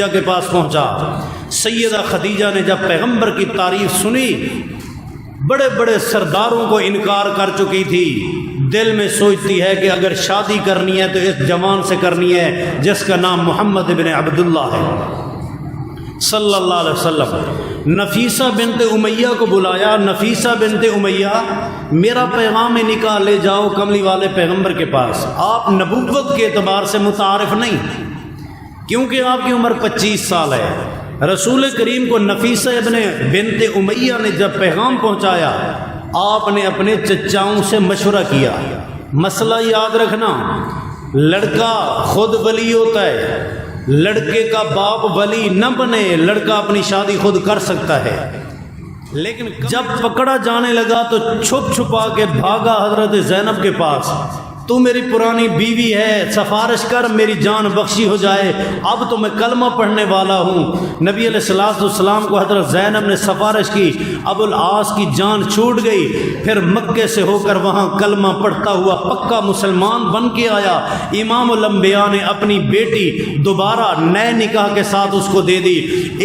کے پاس پہنچا۔ سیدہ خدیجہ نے جب پیغمبر کی تعریف سنی، بڑے بڑے سرداروں کو انکار کر چکی تھی، دل میں سوچتی ہے کہ اگر شادی کرنی ہے تو اس جوان سے کرنی ہے جس کا نام محمد بن عبداللہ ہے صلی اللہ علیہ وسلم۔ نفیسہ بنت امیہ کو بلایا، نفیسہ بنت امیہ میرا پیغام نکاح لے جاؤ کملی والے پیغمبر کے پاس۔ آپ نبوت کے اعتبار سے متعارف نہیں کیونکہ آپ کی عمر 25 سال ہے۔ رسول کریم کو نفیسہ بنت امیہ نے جب پیغام پہنچایا، آپ نے اپنے چچاؤں سے مشورہ کیا۔ مسئلہ یاد رکھنا، لڑکا خود ولی ہوتا ہے، لڑکے کا باپ ولی نہ بنے، لڑکا اپنی شادی خود کر سکتا ہے، لیکن جب پکڑا جانے لگا تو چھپ چھپا کے بھاگا حضرت زینب کے پاس۔ تو میری پرانی بیوی ہے، سفارش کر میری جان بخشی ہو جائے، اب تو میں کلمہ پڑھنے والا ہوں۔ نبی علیہ السلام کو حضرت زینب نے سفارش کی، ابو العاص کی جان چھوٹ گئی، پھر مکے سے ہو کر وہاں کلمہ پڑھتا ہوا پکا مسلمان بن کے آیا۔ امام الانبیاء نے اپنی بیٹی دوبارہ نئے نکاح کے ساتھ اس کو دے دی۔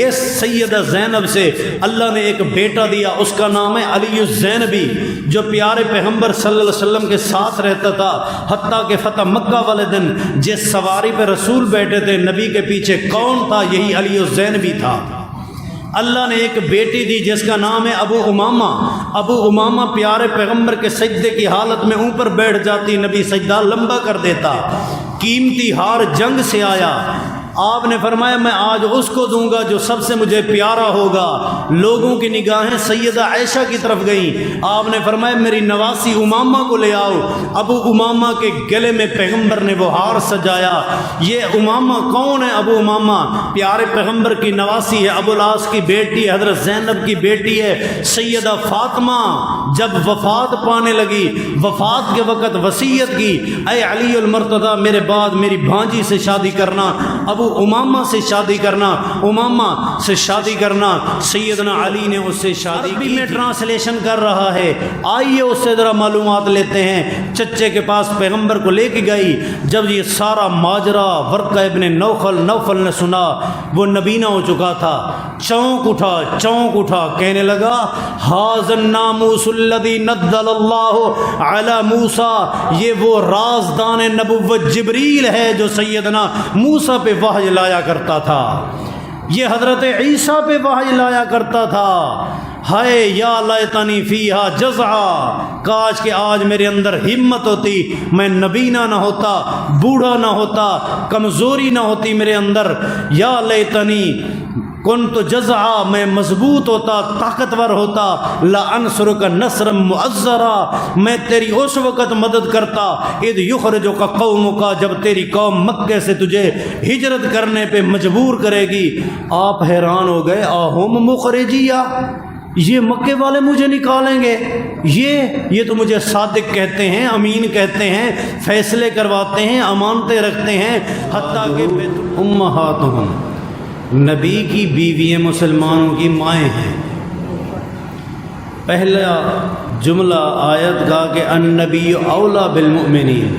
اس سیدہ زینب سے اللہ نے ایک بیٹا دیا، اس کا نام ہے علی الزینبی، جو پیارے پیغمبر صلی اللہ علیہ وسلم کے ساتھ رہتا تھا، حتیٰ کہ فتح مکہ والے دن جس سواری پہ رسول بیٹھے تھے نبی کے پیچھے کون تھا؟ یہی علی الزینبی تھا۔ اللہ نے ایک بیٹی دی جس کا نام ہے ابو امامہ۔ ابو امامہ پیارے پیغمبر کے سجدے کی حالت میں اوپر بیٹھ جاتی، نبی سجدہ لمبا کر دیتا۔ قیمتی ہار جنگ سے آیا، آپ نے فرمایا میں آج اس کو دوں گا جو سب سے مجھے پیارا ہوگا۔ لوگوں کی نگاہیں سیدہ عائشہ کی طرف گئیں، آپ نے فرمایا میری نواسی امامہ کو لے آؤ۔ ابو امامہ کے گلے میں پیغمبر نے وہ ہار سجایا۔ یہ امامہ کون ہے؟ ابو امامہ پیارے پیغمبر کی نواسی ہے، ابو العاص کی بیٹی ہے، حضرت زینب کی بیٹی ہے۔ سیدہ فاطمہ جب وفات پانے لگی، وفات کے وقت وصیت کی، اے علی المرتضی میرے بعد میری بھانجی سے شادی کرنا، ابو امامہ سے شادی کرنا، امامہ سے شادی کرنا۔ سیدنا علی نے اس سے شادی کی۔ عربی میں ٹرانسلیشن کر رہا ہے، آئیے اس سے ذرا معلومات لیتے ہیں۔ چچے کے پاس پیغمبر کو لے کے گئی، جب یہ سارا ماجرا ورقہ ابن نوفل نے سنا، وہ نبینا ہو چکا تھا، چونک اٹھا کہنے لگا ھذا الناموس الذی نزل اللہ علی موسیٰ، یہ وہ رازدان نبوت جبریل ہے جو سیدنا موسیٰ پہ وحی لایا کرتا تھا، یہ حضرت عیسیٰ پہ وحی لایا کرتا تھا۔ ہائے یا لیتنی فیہا جزعا، کاش کہ آج میرے اندر ہمت ہوتی، میں نبینا نہ ہوتا، بوڑھا نہ ہوتا، کمزوری نہ ہوتی میرے اندر۔ یا لیتنی کنت جزعا، میں مضبوط ہوتا، طاقتور ہوتا۔ لا انصرک نصرا معزرا، میں تیری اس وقت مدد کرتا اذ یخرجک قومک، جب تیری قوم مکے سے تجھے ہجرت کرنے پہ مجبور کرے گی۔ آپ حیران ہو گئے، اہم مخرجیہ، یہ مکے والے مجھے نکالیں گے؟ یہ تو مجھے صادق کہتے ہیں، امین کہتے ہیں، فیصلے کرواتے ہیں، امانتیں رکھتے ہیں، حتیٰ کہ امہاتہم، نبی کی بیوییں مسلمانوں کی مائیں ہیں۔ پہلا جملہ آیت کا کہ النبی اولا بالمؤمنین،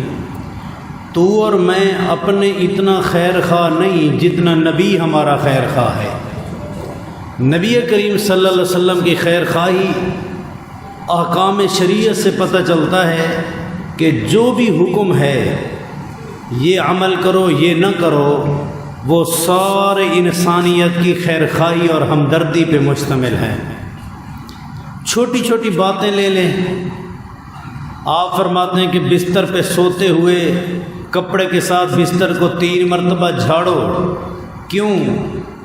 تو اور میں اپنے اتنا خیر خواہ نہیں جتنا نبی ہمارا خیر خواہ ہے۔ نبی کریم صلی اللہ علیہ وسلم کی خیر خواہی احکام شریعت سے پتہ چلتا ہے کہ جو بھی حکم ہے یہ عمل کرو یہ نہ کرو، وہ سارے انسانیت کی خیر خواہی اور ہمدردی پہ مشتمل ہیں۔ چھوٹی چھوٹی باتیں لے لیں، آپ فرماتے ہیں کہ بستر پہ سوتے ہوئے کپڑے کے ساتھ بستر کو 3 مرتبہ جھاڑو، کیوں؟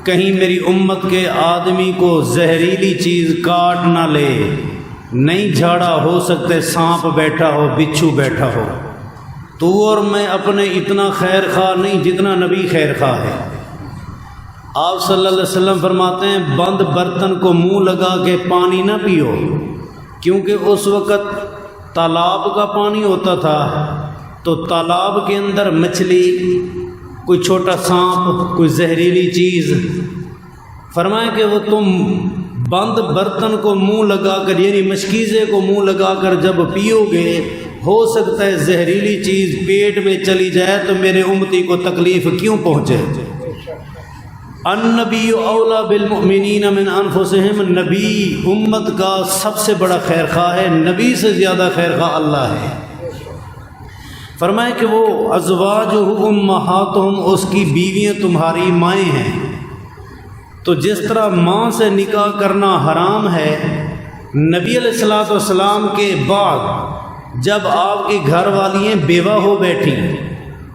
کہیں میری امت کے آدمی کو زہریلی چیز کاٹ نہ لے، نہیں جھاڑا ہو سکتے سانپ بیٹھا ہو، بچھو بیٹھا ہو۔ تو اور میں اپنے اتنا خیر خواہ نہیں جتنا نبی خیر خواہ ہے۔ آپ صلی اللہ علیہ وسلم فرماتے ہیں بند برتن کو منہ لگا کے پانی نہ پیو، کیونکہ اس وقت تالاب کا پانی ہوتا تھا، تو تالاب کے اندر مچھلی، کوئی چھوٹا سانپ، کوئی زہریلی چیز، فرمایا کہ وہ تم بند برتن کو منہ لگا کر، یعنی مشکیزے کو منہ لگا کر جب پیو گے، ہو سکتا ہے زہریلی چیز پیٹ میں چلی جائے تو میرے امتی کو تکلیف کیوں پہنچے۔ النبی اولا بالمؤمنین من انفسہم، نبی امت کا سب سے بڑا خیر خواہ ہے، نبی سے زیادہ خیر خواہ اللہ ہے۔ فرمائے کہ وہ ازواجہ امہاتہم، اس کی بیویاں تمہاری مائیں ہیں۔ تو جس طرح ماں سے نکاح کرنا حرام ہے، نبی علیہ الصلوۃ والسلام کے بعد جب آپ کی گھر والیاں بیوہ ہو بیٹھی،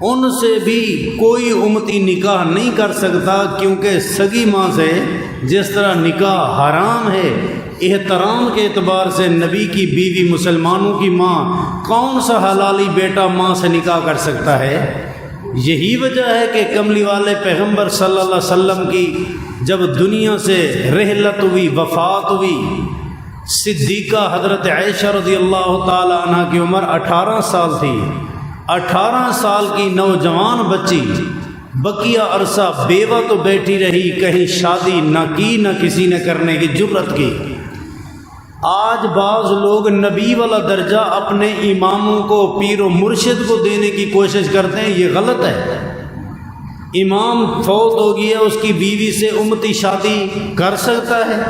ان سے بھی کوئی امتی نکاح نہیں کر سکتا، کیونکہ سگی ماں سے جس طرح نکاح حرام ہے، احترام کے اعتبار سے نبی کی بیوی مسلمانوں کی ماں، کون سا حلالی بیٹا ماں سے نکاح کر سکتا ہے؟ یہی وجہ ہے کہ کملی والے پیغمبر صلی اللہ علیہ وسلم کی جب دنیا سے رحلت ہوئی، وفات ہوئی، صدیقہ حضرت عائشہ رضی اللہ تعالی عنہ کی عمر 18 سال تھی۔ 18 سال کی نوجوان بچی بقیہ عرصہ بیوہ تو بیٹھی رہی، کہیں شادی نہ کی، نہ کسی نے کرنے کی جرت کی۔ آج بعض لوگ نبی والا درجہ اپنے اماموں کو، پیر و مرشد کو دینے کی کوشش کرتے ہیں، یہ غلط ہے۔ امام فوت ہو گیا، اس کی بیوی سے امتی شادی کر سکتا ہے،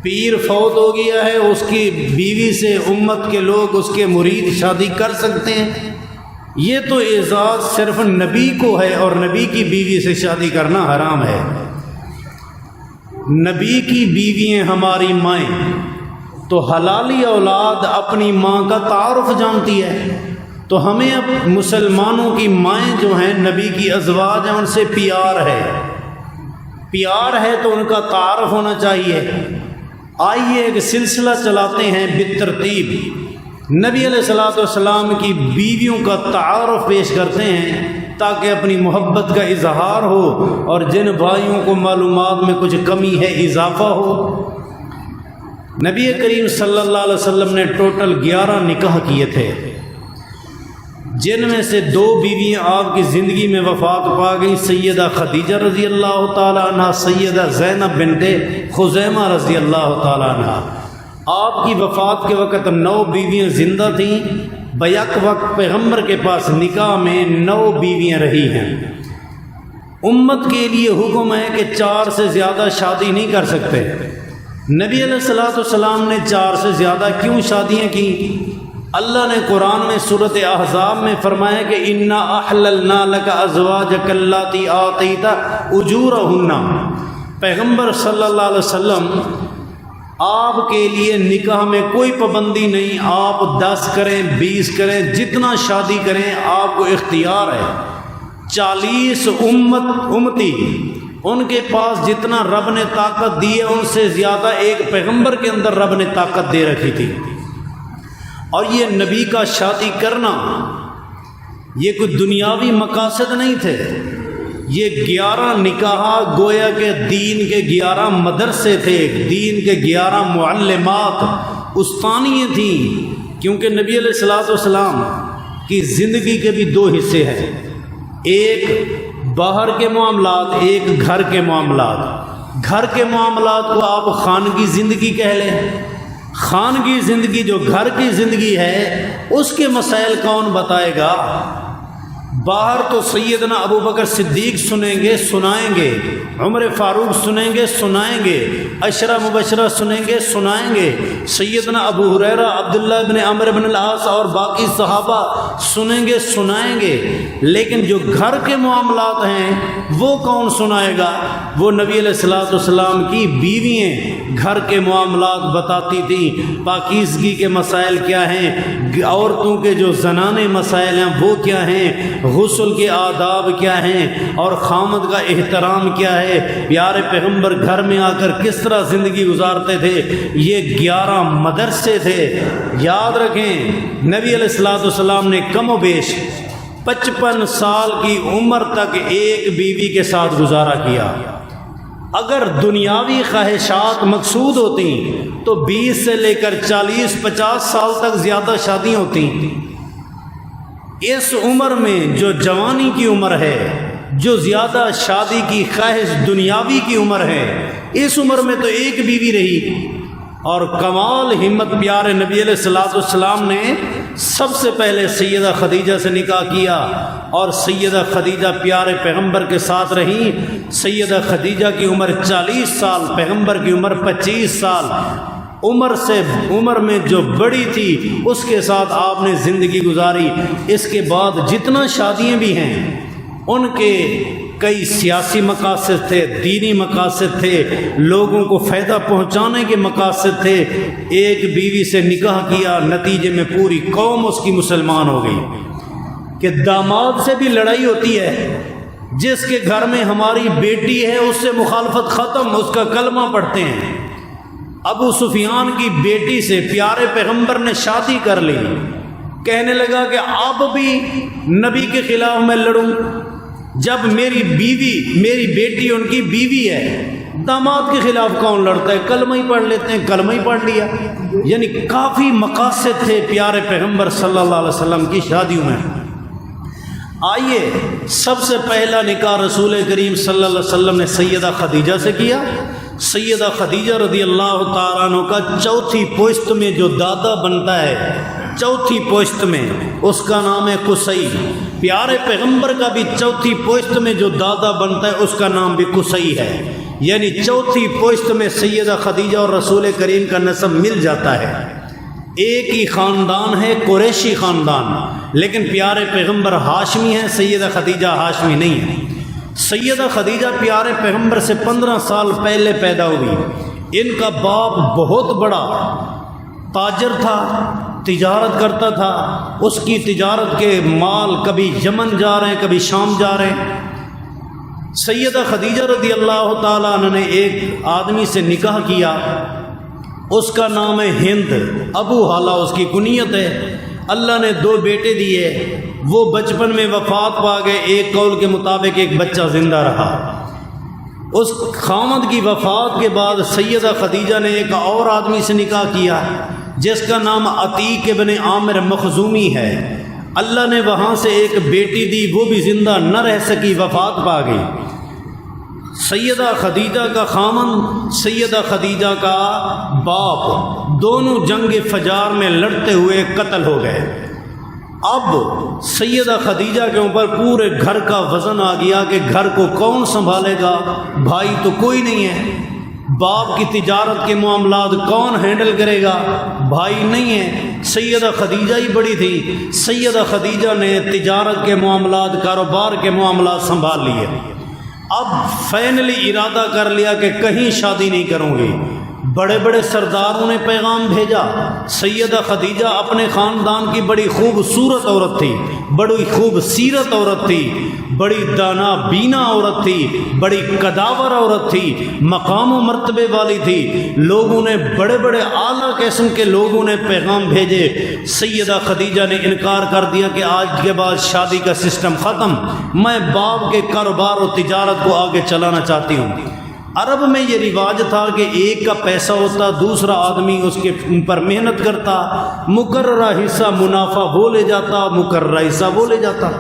پیر فوت ہو گیا ہے، اس کی بیوی سے امت کے لوگ، اس کے مرید شادی کر سکتے ہیں۔ یہ تو اعزاز صرف نبی کو ہے، اور نبی کی بیوی سے شادی کرنا حرام ہے۔ نبی کی بیویاں ہماری مائیں، تو حلالی اولاد اپنی ماں کا تعارف جانتی ہے، تو ہمیں اب مسلمانوں کی مائیں جو ہیں، نبی کی ازواج ہیں، ان سے پیار ہے، پیار ہے تو ان کا تعارف ہونا چاہیے۔ آئیے ایک سلسلہ چلاتے ہیں بالترتیب، نبی علیہ الصلوۃ والسلام کی بیویوں کا تعارف پیش کرتے ہیں، تاکہ اپنی محبت کا اظہار ہو، اور جن بھائیوں کو معلومات میں کچھ کمی ہے اضافہ ہو۔ نبی کریم صلی اللہ علیہ وسلم نے ٹوٹل 11 نکاح کیے تھے، جن میں سے 2 بیویاں آپ کی زندگی میں وفات پا گئیں، سیدہ خدیجہ رضی اللہ تعالی عنہ، سیدہ زینب بنت خزیمہ رضی اللہ تعالی عنہ۔ آپ کی وفات کے وقت 9 بیویاں زندہ تھیں، بیک وقت پیغمبر کے پاس نکاح میں 9 بیویاں رہی ہیں۔ امت کے لیے حکم ہے کہ 4 سے زیادہ شادی نہیں کر سکتے۔ نبی علیہ الصلوۃ والسلام نے 4 سے زیادہ کیوں شادیاں کی؟ اللہ نے قرآن میں سورۃ احزاب میں فرمایا کہ انا احللنا لک ازواجک اللاتی آتیت اجورہن۔ پیغمبر صلی اللہ علیہ وسلم، آپ کے لیے نکاح میں کوئی پابندی نہیں، آپ 10 کریں 20 کریں، جتنا شادی کریں آپ کو اختیار ہے۔ 40 امتی، ان کے پاس جتنا رب نے طاقت دی ہے، ان سے زیادہ ایک پیغمبر کے اندر رب نے طاقت دے رکھی تھی۔ اور یہ نبی کا شادی کرنا یہ کوئی دنیاوی مقاصد نہیں تھے، یہ 11 نکاح گویا کہ دین کے 11 مدرسے تھے، دین کے 11 معلمات، استانیاں تھیں، کیونکہ نبی علیہ الصلوۃ والسلام کی زندگی کے بھی 2 حصے ہیں، ایک باہر کے معاملات، ایک گھر کے معاملات۔ گھر کے معاملات کو آپ خانگی زندگی کہہ لیں، خانگی زندگی جو گھر کی زندگی ہے، اس کے مسائل کون بتائے گا؟ باہر تو سیدنا ابو بکر صدیق سنیں گے، سنائیں گے، عمر فاروق سنیں گے، سنائیں گے، عشرہ مبشرہ سنیں گے، سنائیں گے، سیدنا ابو ہریرہ، عبداللہ بن عمرو بن العاص اور باقی صحابہ سنیں گے، سنائیں گے، لیکن جو گھر کے معاملات ہیں وہ کون سنائے گا؟ وہ نبی علیہ الصلوۃ والسلام کی بیویاں گھر کے معاملات بتاتی تھیں، پاکیزگی کے مسائل کیا ہیں، عورتوں کے جو زنانے مسائل ہیں وہ کیا ہیں، غسل کے آداب کیا ہیں، اور خامد کا احترام کیا ہے، پیارے پیغمبر گھر میں آ کر کس طرح زندگی گزارتے تھے۔ یہ 11 مدرسے تھے۔ یاد رکھیں، نبی علیہ الصلوۃ والسلام نے کم و بیش 55 سال کی عمر تک ایک بیوی کے ساتھ گزارا کیا۔ اگر دنیاوی خواہشات مقصود ہوتی تو 20 سے لے کر 40-50 سال تک زیادہ شادیاں ہوتی۔ اس عمر میں جو جوانی کی عمر ہے، جو زیادہ شادی کی خواہش دنیاوی کی عمر ہے، اس عمر میں تو ایک بیوی رہی، اور کمال ہمت پیارے نبی علیہ الصلوۃ والسلام نے سب سے پہلے سیدہ خدیجہ سے نکاح کیا، اور سیدہ خدیجہ پیارے پیغمبر کے ساتھ رہیں۔ سیدہ خدیجہ کی عمر 40 سال، پیغمبر کی عمر 25 سال، عمر میں جو بڑی تھی اس کے ساتھ آپ نے زندگی گزاری۔ اس کے بعد جتنا شادیاں بھی ہیں ان کے کئی سیاسی مقاصد تھے، دینی مقاصد تھے، لوگوں کو فائدہ پہنچانے کے مقاصد تھے۔ ایک بیوی سے نکاح کیا، نتیجے میں پوری قوم اس کی مسلمان ہو گئی۔ کہ داماد سے بھی لڑائی ہوتی ہے، جس کے گھر میں ہماری بیٹی ہے اس سے مخالفت ختم، اس کا کلمہ پڑھتے ہیں۔ ابو سفیان کی بیٹی سے پیارے پیغمبر نے شادی کر لی، کہنے لگا کہ اب بھی نبی کے خلاف میں لڑوں، جب میری بیٹی ان کی بیوی ہے، داماد کے خلاف کون لڑتا ہے، کلمہ ہی پڑھ لیتے ہیں، کلمہ ہی پڑھ لیا۔ یعنی کافی مقاصد تھے پیارے پیغمبر صلی اللہ علیہ وسلم کی شادیوں میں۔ آئیے، سب سے پہلا نکاح رسول کریم صلی اللہ علیہ وسلم نے سیدہ خدیجہ سے کیا۔ سیدہ خدیجہ رضی اللہ تعالیٰ عنہ کا چوتھی پشت میں جو دادا بنتا ہے، چوتھی پشت میں، اس کا نام ہے قصی۔ پیارے پیغمبر کا بھی چوتھی پشت میں جو دادا بنتا ہے اس کا نام بھی قصی ہے۔ یعنی چوتھی پشت میں سیدہ خدیجہ اور رسول کریم کا نسب مل جاتا ہے۔ ایک ہی خاندان ہے، قریشی خاندان، لیکن پیارے پیغمبر ہاشمی ہیں، سیدہ خدیجہ ہاشمی نہیں ہے۔ سیدہ خدیجہ پیارے پیغمبر سے 15 سال پہلے پیدا ہوئی۔ ان کا باپ بہت بڑا تاجر تھا، تجارت کرتا تھا۔ اس کی تجارت کے مال کبھی یمن جا رہے ہیں، کبھی شام جا رہے ہیں۔ سیدہ خدیجہ رضی اللہ تعالیٰ عنہ نے ایک آدمی سے نکاح کیا، اس کا نام ہے ہند، ابو حالہ اس کی کنیت ہے۔ اللہ نے 2 بیٹے دیے، وہ بچپن میں وفات پا گئے۔ ایک قول کے مطابق ایک بچہ زندہ رہا۔ اس خامد کی وفات کے بعد سیدہ خدیجہ نے ایک اور آدمی سے نکاح کیا جس کا نام عتیق ابن عامر مخزومی ہے۔ اللہ نے وہاں سے ایک بیٹی دی، وہ بھی زندہ نہ رہ سکی، وفات پا گئی۔ سیدہ خدیجہ کا خامن، سیدہ خدیجہ کا باپ، دونوں جنگ فجار میں لڑتے ہوئے قتل ہو گئے۔ اب سیدہ خدیجہ کے اوپر پورے گھر کا وزن آ گیا کہ گھر کو کون سنبھالے گا، بھائی تو کوئی نہیں ہے، باپ کی تجارت کے معاملات کون ہینڈل کرے گا، بھائی نہیں ہے۔ سیدہ خدیجہ ہی بڑی تھی، سیدہ خدیجہ نے تجارت کے معاملات، کاروبار کے معاملات سنبھال لیے۔ اب فائنلی ارادہ کر لیا کہ کہیں شادی نہیں کروں گی۔ بڑے بڑے سرداروں نے پیغام بھیجا۔ سیدہ خدیجہ اپنے خاندان کی بڑی خوبصورت عورت تھی، بڑی خوب سیرت عورت تھی، بڑی دانا بینا عورت تھی، بڑی قداور عورت تھی، مقام و مرتبے والی تھی۔ لوگوں نے، بڑے بڑے اعلیٰ قسم کے لوگوں نے پیغام بھیجے۔ سیدہ خدیجہ نے انکار کر دیا کہ آج کے بعد شادی کا سسٹم ختم، میں باپ کے کاروبار و تجارت کو آگے چلانا چاہتی ہوں۔ عرب میں یہ رواج تھا کہ ایک کا پیسہ ہوتا، دوسرا آدمی اس کے پر محنت کرتا، مقررہ حصہ منافع وہ لے جاتا، مقررہ حصہ وہ لے جاتا۔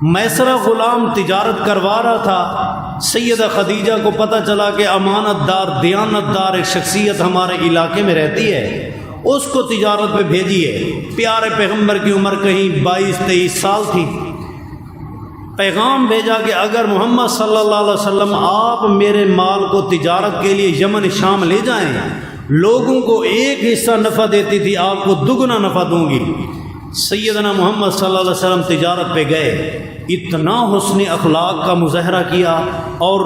میسرہ غلام تجارت کروا رہا تھا۔ سیدہ خدیجہ کو پتہ چلا کہ امانت دار، دیانت دار ایک شخصیت ہمارے علاقے میں رہتی ہے، اس کو تجارت پہ بھیجیے۔ پیارے پیغمبر کی عمر کہیں 22-23 سال تھی۔ پیغام بھیجا کہ اگر محمد صلی اللہ علیہ وسلم آپ میرے مال کو تجارت کے لیے یمن شام لے جائیں، لوگوں کو ایک حصہ نفع دیتی تھی، آپ کو دگنا نفع دوں گی۔ سیدنا محمد صلی اللہ علیہ وسلم تجارت پہ گئے، اتنا حسن اخلاق کا مظاہرہ کیا اور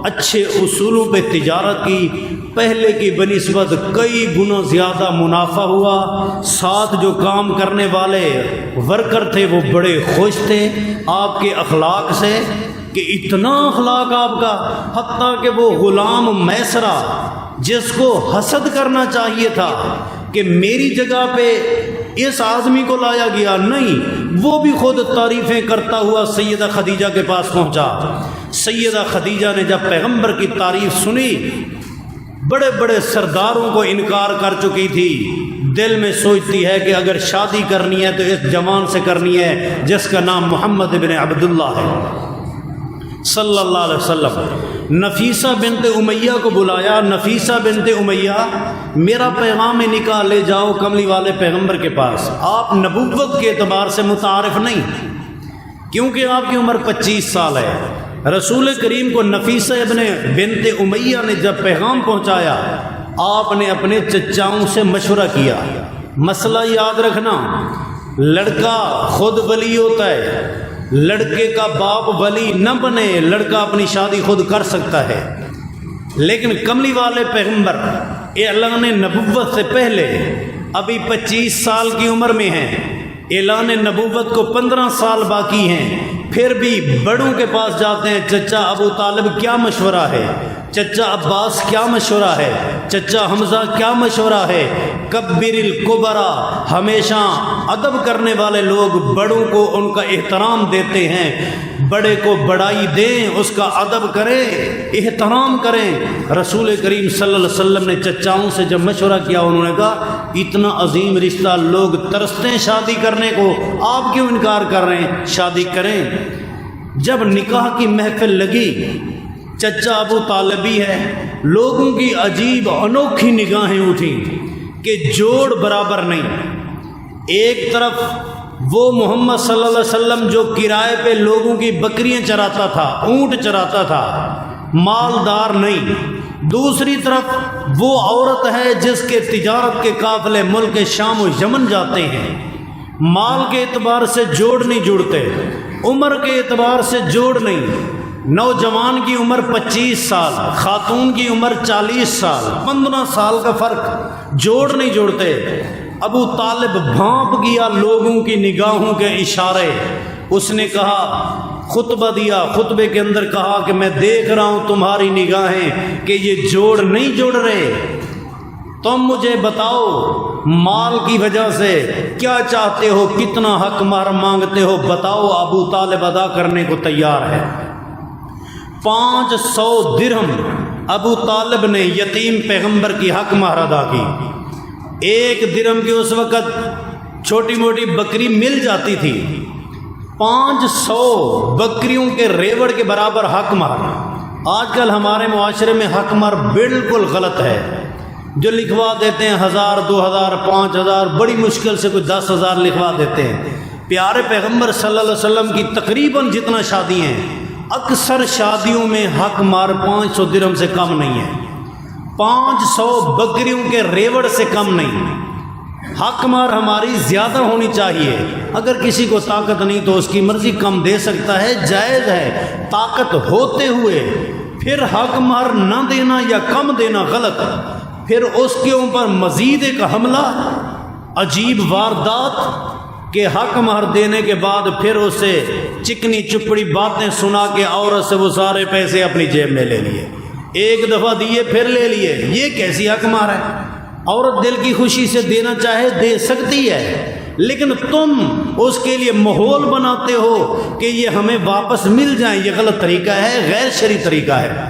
اچھے اصولوں پہ تجارت کی، پہلے کی بنسبت کئی گنا زیادہ منافع ہوا۔ ساتھ جو کام کرنے والے ورکر تھے وہ بڑے خوش تھے آپ کے اخلاق سے، کہ اتنا اخلاق آپ کا، حتیٰ کہ وہ غلام میسرہ جس کو حسد کرنا چاہیے تھا کہ میری جگہ پہ اس آدمی کو لایا گیا، نہیں، وہ بھی خود تعریفیں کرتا ہوا سیدہ خدیجہ کے پاس پہنچا۔ سیدہ خدیجہ نے جب پیغمبر کی تعریف سنی، بڑے بڑے سرداروں کو انکار کر چکی تھی، دل میں سوچتی ہے کہ اگر شادی کرنی ہے تو اس جوان سے کرنی ہے جس کا نام محمد ابن عبداللہ ہے صلی اللہ علیہ وسلم۔ نفیسہ بنت امیہ کو بلایا، نفیسہ بنت امیہ میرا پیغام نکاح لے جاؤ کملی والے پیغمبر کے پاس۔ آپ نبوت کے اعتبار سے متعارف نہیں کیونکہ آپ کی عمر 25 سال ہے۔ رسول کریم کو نفیسہ ابن بنت امیہ نے جب پیغام پہنچایا، آپ نے اپنے چچاؤں سے مشورہ کیا۔ مسئلہ یاد رکھنا، لڑکا خود ولی ہوتا ہے، لڑکے کا باپ ولی نہ بنے، لڑکا اپنی شادی خود کر سکتا ہے، لیکن کملی والے پیغمبر اعلان نبوت سے پہلے ابھی 25 سال کی عمر میں ہیں، اعلان نبوت کو 15 سال باقی ہیں، پھر بھی بڑوں کے پاس جاتے ہیں، چچا ابو طالب کیا مشورہ ہے، چچا عباس کیا مشورہ ہے، چچا حمزہ کیا مشورہ ہے۔ کبر الکبرا، ہمیشہ ادب کرنے والے لوگ بڑوں کو ان کا احترام دیتے ہیں، بڑے کو بڑائی دیں، اس کا ادب کریں، احترام کریں۔ رسول کریم صلی اللہ علیہ وسلم نے چچاؤں سے جب مشورہ کیا، انہوں نے کہا اتنا عظیم رشتہ لوگ ترستے ہیں شادی کرنے کو، آپ کیوں انکار کر رہے ہیں، شادی کریں۔ جب نکاح کی محفل لگی، چچا ابو طالب بھی ہے، لوگوں کی عجیب انوکھی نگاہیں اٹھیں کہ جوڑ برابر نہیں۔ ایک طرف وہ محمد صلی اللہ علیہ وسلم جو کرائے پہ لوگوں کی بکریاں چراتا تھا، اونٹ چراتا تھا، مالدار نہیں، دوسری طرف وہ عورت ہے جس کے تجارت کے قافلے ملک شام و یمن جاتے ہیں۔ مال کے اعتبار سے جوڑ نہیں جڑتے، عمر کے اعتبار سے جوڑ نہیں۔ نوجوان کی عمر 25 سال، خاتون کی عمر 40 سال، 15 سال کا فرق، جوڑ نہیں جوڑتے۔ ابو طالب بھانپ گیا لوگوں کی نگاہوں کے اشارے، اس نے کہا، خطبہ دیا، خطبے کے اندر کہا کہ میں دیکھ رہا ہوں تمہاری نگاہیں کہ یہ جوڑ نہیں جڑ رہے، تم مجھے بتاؤ مال کی وجہ سے کیا چاہتے ہو، کتنا حق مہر مانگتے ہو، بتاؤ۔ ابو طالب ادا کرنے کو تیار ہے۔ 500 درہم ابو طالب نے یتیم پیغمبر کی حق مہر ادا کی۔ 1 درہم کی اس وقت چھوٹی موٹی بکری مل جاتی تھی، 500 بکریوں کے ریوڑ کے برابر حق مہر۔ آج کل ہمارے معاشرے میں حق مہر بالکل غلط ہے، جو لکھوا دیتے ہیں 1000 2000 5000، بڑی مشکل سے کوئی 10,000 لکھوا دیتے ہیں۔ پیارے پیغمبر صلی اللہ علیہ وسلم کی تقریباً جتنا شادی ہیں، اکثر شادیوں میں حق مہر 500 درہم سے کم نہیں ہے، 500 بکریوں کے ریوڑ سے کم نہیں۔ حق مہر ہماری زیادہ ہونی چاہیے، اگر کسی کو طاقت نہیں تو اس کی مرضی کم دے سکتا ہے، جائز ہے۔ طاقت ہوتے ہوئے پھر حق مہر نہ دینا یا کم دینا غلط، پھر اس کے اوپر مزید ایک حملہ، عجیب واردات کہ حق مہر دینے کے بعد پھر اسے چکنی چپڑی باتیں سنا کے عورت سے وہ سارے پیسے اپنی جیب میں لے لیے، ایک دفعہ دیے پھر لے لیے۔ یہ کیسی حق مہر ہے؟ عورت دل کی خوشی سے دینا چاہے دے سکتی ہے، لیکن تم اس کے لیے ماحول بناتے ہو کہ یہ ہمیں واپس مل جائیں، یہ غلط طریقہ ہے، غیر شرعی طریقہ ہے۔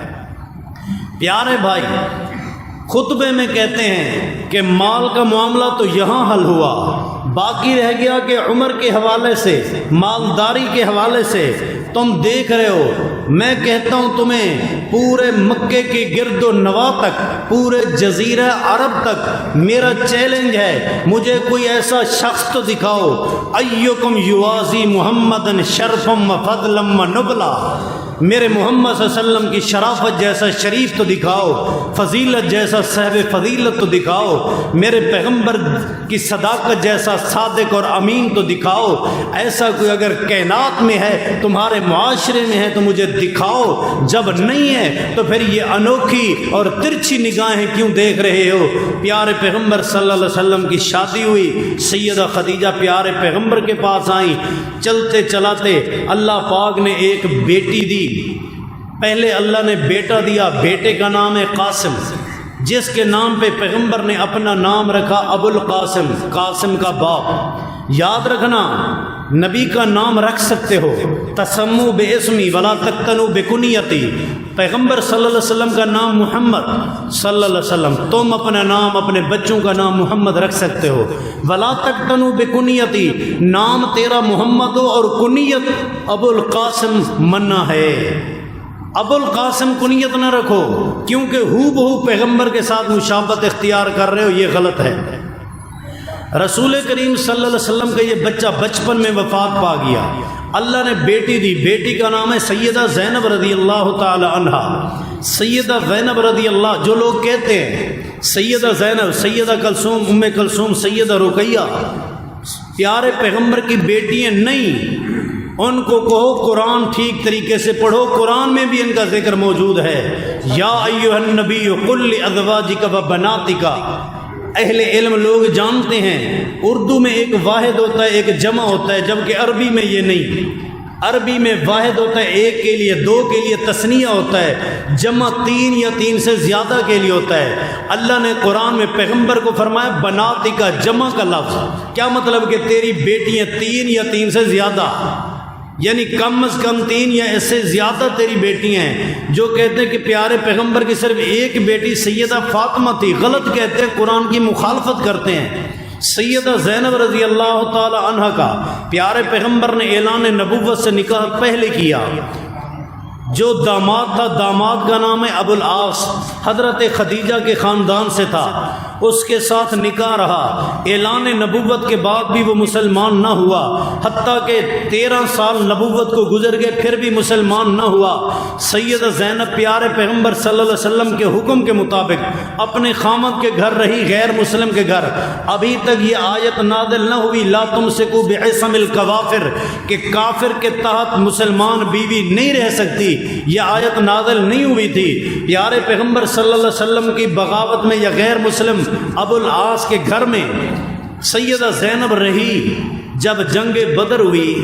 پیارے بھائی، خطبے میں کہتے ہیں کہ مال کا معاملہ تو یہاں حل ہوا، باقی رہ گیا کہ عمر کے حوالے سے، مالداری کے حوالے سے تم دیکھ رہے ہو۔ میں کہتا ہوں تمہیں پورے مکے کے گرد و نواح تک، پورے جزیرہ عرب تک میرا چیلنج ہے، مجھے کوئی ایسا شخص تو دکھاؤ، ایکم یوازی محمدن شرفم و فضلم و نبلا، میرے محمد صلی اللہ علیہ وسلم کی شرافت جیسا شریف تو دکھاؤ، فضیلت جیسا صاحب فضیلت تو دکھاؤ، میرے پیغمبر کی صداقت جیسا صادق اور امین تو دکھاؤ۔ ایسا کوئی اگر کائنات میں ہے، تمہارے معاشرے میں ہے تو مجھے دکھاؤ، جب نہیں ہے تو پھر یہ انوکھی اور ترچھی نگاہیں کیوں دیکھ رہے ہو؟ پیارے پیغمبر صلی اللہ علیہ وسلم کی شادی ہوئی، سیدہ خدیجہ پیارے پیغمبر کے پاس آئیں، چلتے چلاتے اللہ پاک نے ایک بیٹی دی۔ پہلے اللہ نے بیٹا دیا، بیٹے کا نام ہے قاسم، جس کے نام پہ پیغمبر نے اپنا نام رکھا ابو القاسم، قاسم کا باپ۔ یاد رکھنا، نبی کا نام رکھ سکتے ہو، تسمو بے اسمی ولا تقتنو بے کنیتی۔ پیغمبر صلی اللہ علیہ وسلم کا نام محمد صلی اللہ علیہ وسلم، تم اپنا نام، اپنے بچوں کا نام محمد رکھ سکتے ہو۔ ولا تقتنو بے کنیتی، نام تیرا محمد ہو اور کنیت ابو القاسم منع ہے۔ ابو القاسم کنیت نہ رکھو، کیونکہ ہو بہو پیغمبر کے ساتھ مشابہت اختیار کر رہے ہو، یہ غلط ہے۔ رسول کریم صلی اللہ علیہ وسلم کا یہ بچہ بچپن میں وفات پا گیا، اللہ نے بیٹی دی، بیٹی کا نام ہے سیدہ زینب رضی اللہ تعالی عنہا۔ سیدہ زینب رضی اللہ، جو لوگ کہتے ہیں سیدہ زینب، سیدہ کلثوم، ام کلثوم، سیدہ رقیہ پیارے پیغمبر کی بیٹیاں نہیں، ان کو کہو قرآن ٹھیک طریقے سے پڑھو، قرآن میں بھی ان کا ذکر موجود ہے۔ یا ایھا النبی قل لازواجک و بناتک، اہل علم لوگ جانتے ہیں اردو میں ایک واحد ہوتا ہے، ایک جمع ہوتا ہے، جبکہ عربی میں یہ نہیں۔ عربی میں واحد ہوتا ہے ایک کے لیے، دو کے لیے تثنیہ ہوتا ہے، جمع تین یا تین سے زیادہ کے لیے ہوتا ہے۔ اللہ نے قرآن میں پیغمبر کو فرمایا بناتک، جمع کا لفظ، کیا مطلب کہ تیری بیٹیاں تین یا تین سے زیادہ، یعنی کم از کم تین یا اس سے زیادہ تیری بیٹیاں ہیں۔ جو کہتے ہیں کہ پیارے پیغمبر کی صرف ایک بیٹی سیدہ فاطمہ تھی، غلط کہتے ہیں، قرآن کی مخالفت کرتے ہیں۔ سیدہ زینب رضی اللہ تعالی عنہ کا پیارے پیغمبر نے اعلان نبوت سے نکاح پہلے کیا۔ جو داماد تھا، داماد کا نام ہے ابو العاص، حضرت خدیجہ کے خاندان سے تھا، اس کے ساتھ نکاح رہا۔ اعلان نبوت کے بعد بھی وہ مسلمان نہ ہوا، حتیٰ کہ 13 سال نبوت کو گزر گئے پھر بھی مسلمان نہ ہوا۔ سیدہ زینب پیارے پیغمبر صلی اللہ علیہ وسلم کے حکم کے مطابق اپنے خامد کے گھر رہی، غیر مسلم کے گھر۔ ابھی تک یہ آیت نازل نہ ہوئی لا تمسکوا بعصم الکوافر، کہ کافر کے تحت مسلمان بیوی نہیں رہ سکتی، یہ آیت نازل نہیں ہوئی تھی۔ پیارے پیغمبر صلی اللہ علیہ وسلم کی بغاوت میں یا غیر مسلم ابو العاص کے گھر میں سیدہ زینب رہی۔ جب جنگ بدر ہوئی،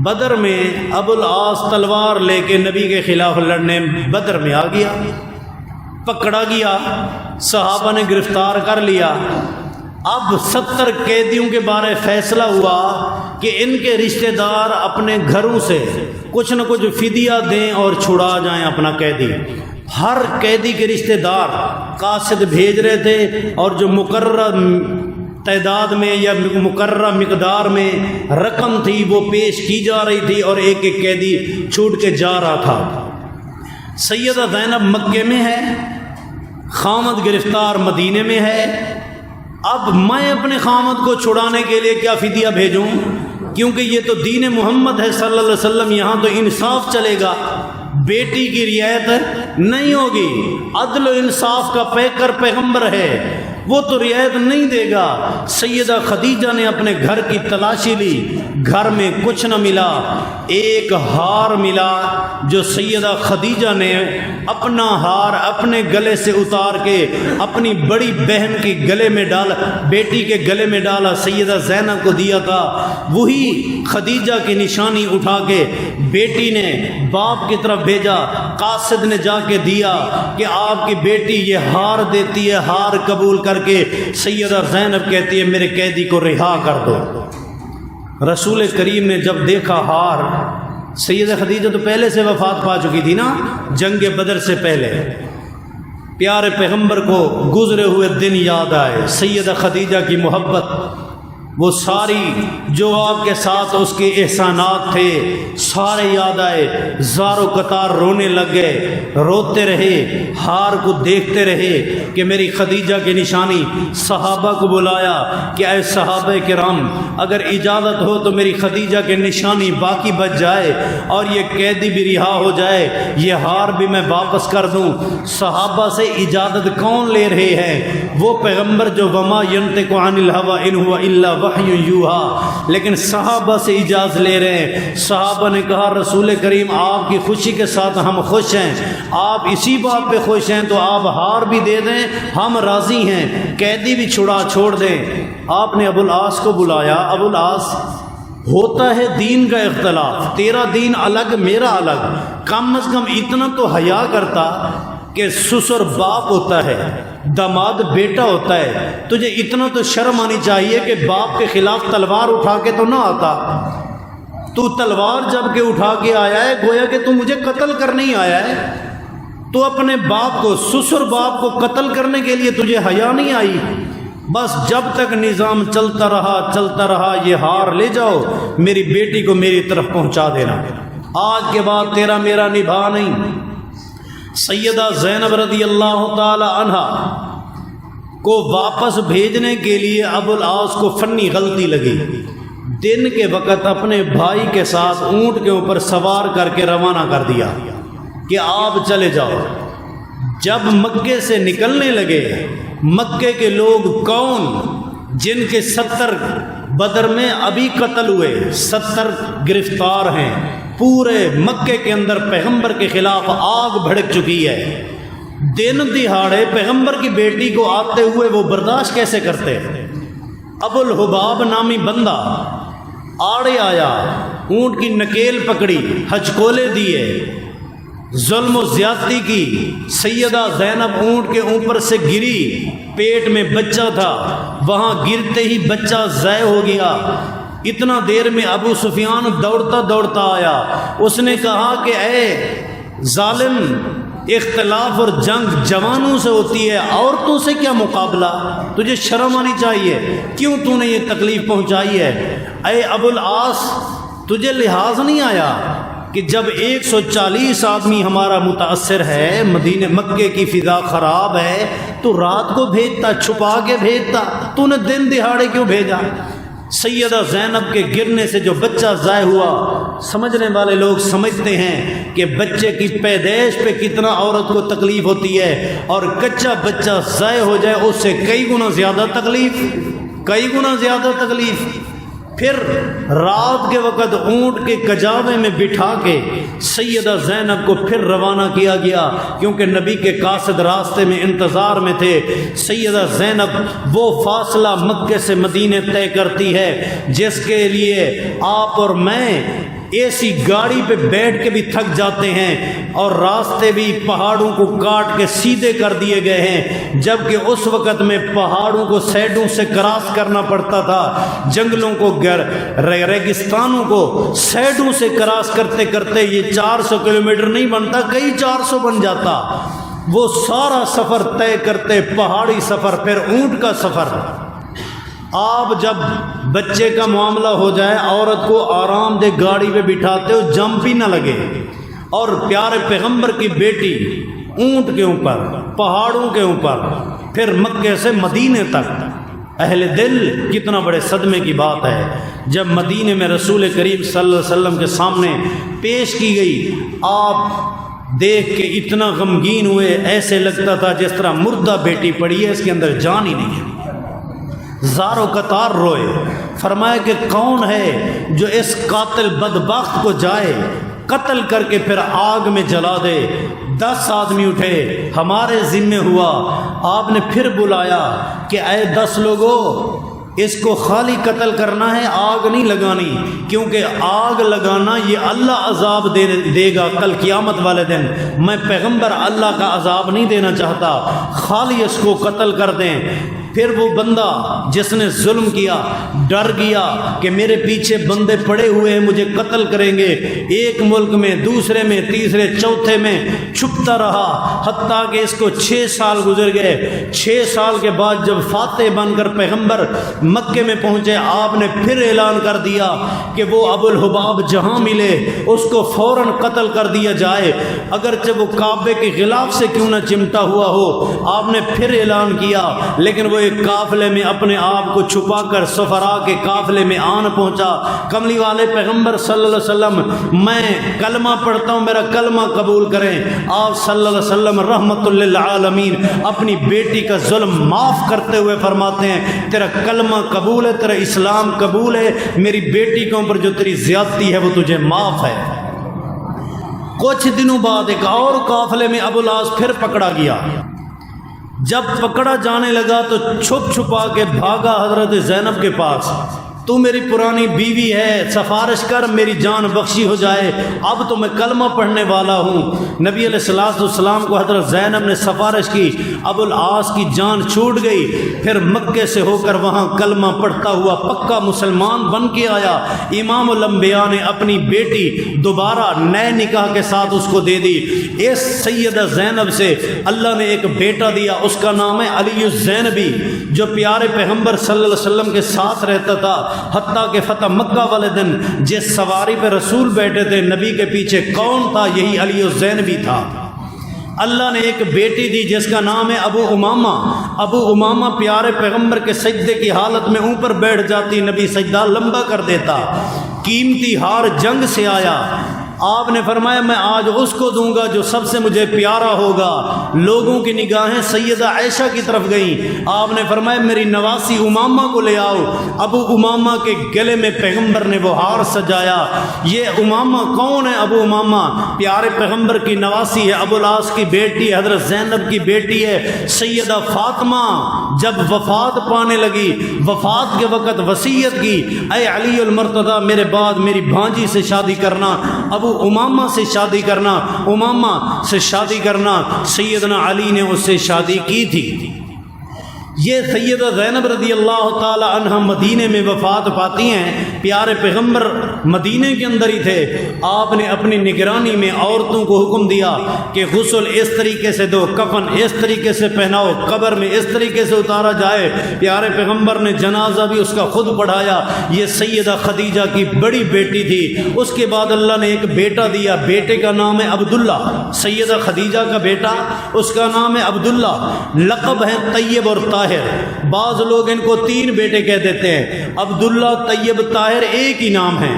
بدر میں ابو العاص تلوار لے کے نبی کے خلاف لڑنے بدر میں آ گیا، پکڑا گیا، صحابہ نے گرفتار کر لیا۔ اب 70 قیدیوں کے بارے فیصلہ ہوا کہ ان کے رشتہ دار اپنے گھروں سے کچھ نہ کچھ فدیہ دیں اور چھڑا جائیں اپنا قیدی۔ ہر قیدی کے رشتہ دار قاصد بھیج رہے تھے، اور جو مقررہ تعداد میں یا مقررہ مقدار میں رقم تھی وہ پیش کی جا رہی تھی، اور ایک ایک قیدی چھوٹ کے جا رہا تھا۔ سیدہ زینب مکے میں ہے، خامد گرفتار مدینے میں ہے۔ اب میں اپنے خامد کو چھڑانے کے لیے کیا فدیہ بھیجوں، کیونکہ یہ تو دین محمد ہے صلی اللہ علیہ وسلم، یہاں تو انصاف چلے گا، بیٹی کی رعایت نہیں ہوگی۔ عدل و انصاف کا پیکر پیغمبر ہے، وہ تو رعایت نہیں دے گا۔ سیدہ خدیجہ نے اپنے گھر کی تلاشی لی، گھر میں کچھ نہ ملا، ایک ہار ملا جو سیدہ خدیجہ نے اپنا ہار اپنے گلے سے اتار کے اپنی بڑی بہن کے گلے میں ڈالا، بیٹی کے گلے میں ڈالا، سیدہ زینب کو دیا تھا۔ وہی خدیجہ کی نشانی اٹھا کے بیٹی نے باپ کی طرف بھیجا، قاصد نے جا کے دیا کہ آپ کی بیٹی یہ ہار دیتی ہے، ہار قبول کر کے سیدہ زینب کہتی ہے میرے قیدی کو رہا کر دو۔ رسول کریم نے جب دیکھا ہار، سیدہ خدیجہ تو پہلے سے وفات پا چکی تھی نا، جنگ بدر سے پہلے، پیارے پیغمبر کو گزرے ہوئے دن یاد آئے، سیدہ خدیجہ کی محبت، وہ ساری جو آپ کے ساتھ اس کے احسانات تھے سارے یاد آئے، زار و قطار رونے لگ گئے، روتے رہے، ہار کو دیکھتے رہے کہ میری خدیجہ کی نشانی۔ صحابہ کو بلایا کہ اے صحابہ کرام، اگر اجازت ہو تو میری خدیجہ کی نشانی باقی بچ جائے اور یہ قیدی بھی رہا ہو جائے، یہ ہار بھی میں واپس کر دوں۔ صحابہ سے اجازت کون لے رہے ہیں؟ وہ پیغمبر جو وما ینطق عن الہوی ان هو الا وحی یوحی، لیکن صحابہ سے اجازت لے رہے ہیں۔ صحابہ نے کہا رسول کریم آپ کی خوشی کے ساتھ ہم خوش ہیں، آپ اسی بات پہ خوش ہیں تو آپ ہار بھی دے دیں، ہم راضی ہیں، قیدی بھی چھوڑ دیں۔ آپ نے ابو العاص کو بلایا۔ ابو العاص، ہوتا ہے دین کا اختلاف، تیرا دین الگ میرا الگ، کم از کم اتنا تو حیا کرتا کہ سسر باپ ہوتا ہے، داماد بیٹا ہوتا ہے، تجھے اتنا تو شرم آنی چاہیے کہ باپ کے خلاف تلوار اٹھا کے تو نہ آتا۔ تو تلوار جب کہ اٹھا کے آیا ہے گویا کہ تو مجھے قتل کرنے ہی آیا ہے، تو اپنے باپ کو، سسر باپ کو قتل کرنے کے لیے تجھے حیا نہیں آئی۔ بس جب تک نظام چلتا رہا، یہ ہار لے جاؤ، میری بیٹی کو میری طرف پہنچا دینا، آج کے بعد تیرا میرا نبھا نہیں۔ سیدہ زینب رضی اللہ تعالی عنہا کو واپس بھیجنے کے لیے ابو العاص کو فنی غلطی لگی. دن کے وقت اپنے بھائی کے ساتھ اونٹ کے اوپر سوار کر کے روانہ کر دیا کہ آپ چلے جاؤ. جب مکے سے نکلنے لگے، مکے کے لوگ کون جن کے 70 بدر میں ابھی قتل ہوئے، 70 گرفتار ہیں، پورے مکے کے اندر پیغمبر کے خلاف آگ بھڑک چکی ہے. دن دہاڑے پیغمبر کی بیٹی کو آتے ہوئے وہ برداشت کیسے کرتے؟ ابو الحباب نامی بندہ آڑے آیا، اونٹ کی نکیل پکڑی، ہچکولے دیے، ظلم و زیادتی کی. سیدہ زینب اونٹ کے اوپر سے گری، پیٹ میں بچہ تھا، وہاں گرتے ہی بچہ ضائع ہو گیا. اتنا دیر میں ابو سفیان دوڑتا دوڑتا آیا. اس نے کہا کہ اے ظالم، اختلاف اور جنگ جوانوں سے ہوتی ہے، عورتوں سے کیا مقابلہ؟ تجھے شرم آنی چاہیے، کیوں تو نے یہ تکلیف پہنچائی ہے؟ اے ابو العاص، تجھے لحاظ نہیں آیا کہ جب 140 آدمی ہمارا متاثر ہے، مدینے مکے کی فضا خراب ہے، تو رات کو بھیجتا، چھپا کے بھیجتا، تو نے دن دہاڑے کیوں بھیجا؟ سیدہ زینب کے گرنے سے جو بچہ ضائع ہوا، سمجھنے والے لوگ سمجھتے ہیں کہ بچے کی پیدائش پہ کتنا عورت کو تکلیف ہوتی ہے، اور کچا بچہ ضائع ہو جائے اس سے کئی گنا زیادہ تکلیف، کئی گنا زیادہ تکلیف. پھر رات کے وقت اونٹ کے کجاوے میں بٹھا کے سیدہ زینب کو پھر روانہ کیا گیا، کیونکہ نبی کے قاصد راستے میں انتظار میں تھے. سیدہ زینب وہ فاصلہ مکے سے مدینے طے کرتی ہے جس کے لیے آپ اور میں اے سی گاڑی پہ بیٹھ کے بھی تھک جاتے ہیں، اور راستے بھی پہاڑوں کو کاٹ کے سیدھے کر دیے گئے ہیں، جبکہ اس وقت میں پہاڑوں کو سائڈوں سے کراس کرنا پڑتا تھا، جنگلوں کو ریگستانوں کو سائڈوں سے کراس کرتے کرتے یہ 400 کلومیٹر نہیں بنتا، کئی 400 بن جاتا. وہ سارا سفر طے کرتے، پہاڑی سفر، پھر اونٹ کا سفر. آپ جب بچے کا معاملہ ہو جائے، عورت کو آرام دہ گاڑی پہ بٹھاتے ہو، جمپ ہی نہ لگے، اور پیارے پیغمبر کی بیٹی اونٹ کے اوپر، پہاڑوں کے اوپر، پھر مکے سے مدینے تک. اہل دل، کتنا بڑے صدمے کی بات ہے جب مدینے میں رسول کریم صلی اللہ علیہ وسلم کے سامنے پیش کی گئی. آپ دیکھ کے اتنا غمگین ہوئے، ایسے لگتا تھا جس طرح مردہ بیٹی پڑی ہے، اس کے اندر جان ہی نہیں ہے. زار و قطار روئے. فرمایا کہ کون ہے جو اس قاتل بدبخت کو جائے قتل کر کے پھر آگ میں جلا دے؟ 10 آدمی اٹھے، ہمارے ذمہ ہوا. آپ نے پھر بلایا کہ اے 10 لوگوں، اس کو خالی قتل کرنا ہے، آگ نہیں لگانی، کیونکہ آگ لگانا یہ اللہ عذاب دے گا کل قیامت والے دن. میں پیغمبر اللہ کا عذاب نہیں دینا چاہتا، خالی اس کو قتل کر دیں. پھر وہ بندہ جس نے ظلم کیا ڈر گیا کہ میرے پیچھے بندے پڑے ہوئے ہیں، مجھے قتل کریں گے. ایک ملک میں، دوسرے میں، تیسرے، چوتھے میں چھپتا رہا، حتیٰ کہ اس کو 6 سال گزر گئے. 6 سال کے بعد جب فاتح بن کر پیغمبر مکے میں پہنچے، آپ نے پھر اعلان کر دیا کہ وہ ابو الحباب جہاں ملے اس کو فوراً قتل کر دیا جائے، اگرچہ وہ کعبے کے غلاف سے کیوں نہ چمٹا ہوا ہو. آپ نے پھر اعلان کیا، لیکن وہ ایک قافلے میں اپنے آپ کو چھپا کر سفرا کے قافلے میں آن پہنچا. کملی والے پیغمبر صلی اللہ علیہ وسلم، میں کلمہ پڑھتا ہوں، میرا کلمہ قبول کریں. آپ صلی اللہ علیہ وسلم رحمت للعالمین اپنی بیٹی کا ظلم معاف کرتے ہوئے فرماتے ہیں تیرا کلمہ قبول ہے، تیرا اسلام قبول ہے، میری بیٹی کے اوپر جو تیری زیادتی ہے وہ تجھے معاف ہے. کچھ دنوں بعد ایک اور قافلے میں ابو العاص پھر پکڑا گیا. جب پکڑا جانے لگا تو چھپ چھپا کے بھاگا حضرت زینب کے پاس. تو میری پرانی بیوی ہے، سفارش کر میری جان بخشی ہو جائے، اب تو میں کلمہ پڑھنے والا ہوں. نبی علیہ الصلوۃ والسلام کو حضرت زینب نے سفارش کی، ابو العاص کی جان چھوٹ گئی. پھر مکے سے ہو کر وہاں کلمہ پڑھتا ہوا پکا مسلمان بن کے آیا. امام الانبیاء نے اپنی بیٹی دوبارہ نئے نکاح کے ساتھ اس کو دے دی. اس سیدہ زینب سے اللہ نے ایک بیٹا دیا، اس کا نام ہے علی الزینبی، جو پیارے پیغمبر صلی اللہ علیہ وسلم کے ساتھ رہتا تھا. حتیٰ کہ فتح مکہ والے دن جس سواری پہ رسول بیٹھے تھے، نبی کے پیچھے کون تھا؟ یہی علی الزینبی تھا. اللہ نے ایک بیٹی دی جس کا نام ہے ابو امامہ۔ ابو امامہ پیارے پیغمبر کے سجدے کی حالت میں اوپر بیٹھ جاتی، نبی سجدہ لمبا کر دیتا۔ قیمتی ہار جنگ سے آیا، آپ نے فرمایا میں آج اس کو دوں گا جو سب سے مجھے پیارا ہوگا۔ لوگوں کی نگاہیں سیدہ عائشہ کی طرف گئیں، آپ نے فرمایا میری نواسی امامہ کو لے آؤ۔ ابو امامہ کے گلے میں پیغمبر نے وہ ہار سجایا۔ یہ امامہ کون ہے؟ ابو امامہ پیارے پیغمبر کی نواسی ہے، ابو العاص کی بیٹی ہے، حضرت زینب کی بیٹی ہے۔ سیدہ فاطمہ جب وفات پانے لگی، وفات کے وقت وصیت کی، اے علی المرتضیٰ میرے بعد میری بھانجی سے شادی کرنا، ابو امامہ سے شادی کرنا، امامہ سے شادی کرنا۔ سیدنا علی نے اس سے شادی کی تھی۔ یہ سیدہ زینب رضی اللہ تعالی عنہ مدینے میں وفات پاتی ہیں۔ پیارے پیغمبر مدینے کے اندر ہی تھے، آپ نے اپنی نگرانی میں عورتوں کو حکم دیا کہ غسل اس طریقے سے دو، کفن اس طریقے سے پہناؤ، قبر میں اس طریقے سے اتارا جائے۔ پیارے پیغمبر نے جنازہ بھی اس کا خود پڑھایا۔ یہ سیدہ خدیجہ کی بڑی بیٹی تھی۔ اس کے بعد اللہ نے ایک بیٹا دیا، بیٹے کا نام ہے عبداللہ۔ سیدہ خدیجہ کا بیٹا، اس کا نام ہے عبداللہ، لقب ہے طیب اور طاہر۔ بعض لوگ ان کو تین بیٹے کہہ دیتے ہیں، عبداللہ، طیب، طاہر ایک ہی نام ہے،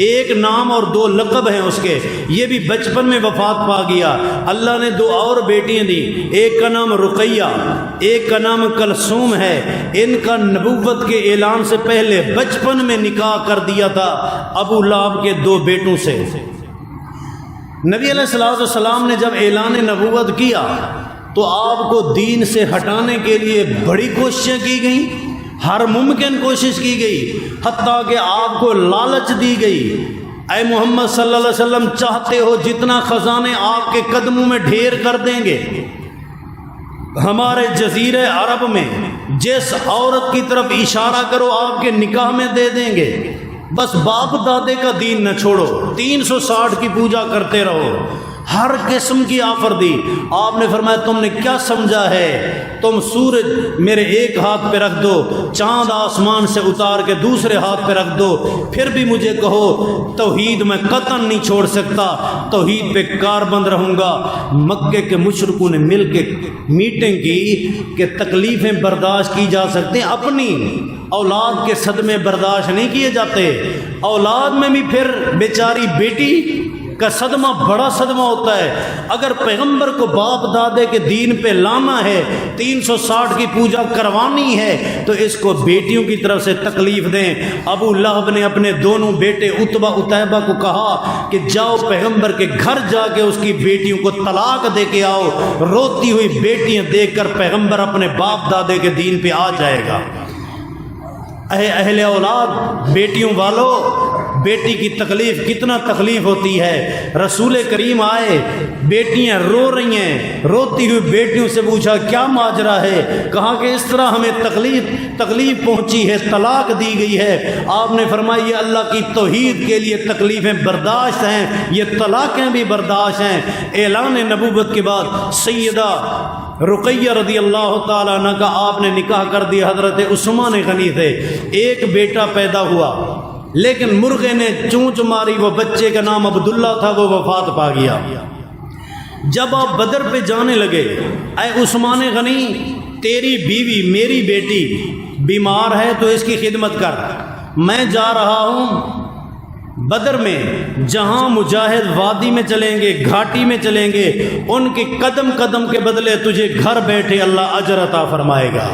ایک نام اور دو لقب ہیں اس کے۔ یہ بھی بچپن میں وفات پا گیا۔ اللہ نے دو اور بیٹیاں دی، ایک کا نام رقیہ، ایک کا نام کلثوم ہے۔ ان کا نبوت کے اعلان سے پہلے بچپن میں نکاح کر دیا تھا ابو لہب کے دو بیٹوں سے۔ نبی علیہ السلام نے جب اعلان نبوت کیا تو آپ کو دین سے ہٹانے کے لیے بڑی کوششیں کی گئیں، ہر ممکن کوشش کی گئی، حتیٰ کہ آپ کو لالچ دی گئی، اے محمد صلی اللہ علیہ وسلم چاہتے ہو جتنا خزانے آپ کے قدموں میں ڈھیر کر دیں گے، ہمارے جزیرے عرب میں جس عورت کی طرف اشارہ کرو آپ کے نکاح میں دے دیں گے، بس باپ دادے کا دین نہ چھوڑو، 360 کی پوجا کرتے رہو۔ ہر قسم کی آفر دی۔ آپ نے فرمایا تم نے کیا سمجھا ہے، تم سورج میرے ایک ہاتھ پہ رکھ دو، چاند آسمان سے اتار کے دوسرے ہاتھ پہ رکھ دو، پھر بھی مجھے کہو توحید میں قطعاً نہیں چھوڑ سکتا، توحید پہ کاربند رہوں گا۔ مکے کے مشرکوں نے مل کے میٹنگ کی کہ تکلیفیں برداشت کی جا سکتے ہیں، اپنی اولاد کے صدمے برداشت نہیں کیے جاتے۔ اولاد میں بھی پھر بیچاری بیٹی کا صدمہ بڑا صدمہ ہوتا ہے۔ اگر پیغمبر کو باپ دادے کے دین پہ لانا ہے، 360 کی پوجا کروانی ہے، تو اس کو بیٹیوں کی طرف سے تکلیف دیں۔ ابو لہب نے اپنے دونوں بیٹے عتبہ عتیبہ کو کہا کہ جاؤ پیغمبر کے گھر جا کے اس کی بیٹیوں کو طلاق دے کے آؤ، روتی ہوئی بیٹیاں دیکھ کر پیغمبر اپنے باپ دادے کے دین پہ آ جائے گا۔ اے اہل اولاد، بیٹیوں والو، بیٹی کی تکلیف کتنا تکلیف ہوتی ہے۔ رسول کریم آئے، بیٹیاں رو رہی ہیں، روتی ہوئی بیٹیوں سے پوچھا کیا ماجرا ہے، کہا کہ اس طرح ہمیں تکلیف پہنچی ہے، طلاق دی گئی ہے۔ آپ نے فرمایا یہ اللہ کی توحید کے لیے تکلیفیں برداشت ہیں، یہ طلاقیں بھی برداشت ہیں۔ اعلان نبوت کے بعد سیدہ رقیہ رضی اللہ تعالیٰ عنہ کا آپ نے نکاح کر دیا، حضرت عثمان غنی تھے۔ ایک بیٹا پیدا ہوا، لیکن مرغے نے چونچ ماری، وہ بچے کا نام عبداللہ تھا، وہ وفات پا گیا۔ جب آپ بدر پہ جانے لگے، اے عثمان غنی تیری بیوی میری بیٹی بیمار ہے تو اس کی خدمت کر، میں جا رہا ہوں بدر میں، جہاں مجاہد وادی میں چلیں گے، گھاٹی میں چلیں گے، ان کے قدم قدم کے بدلے تجھے گھر بیٹھے اللہ اجر عطا فرمائے گا۔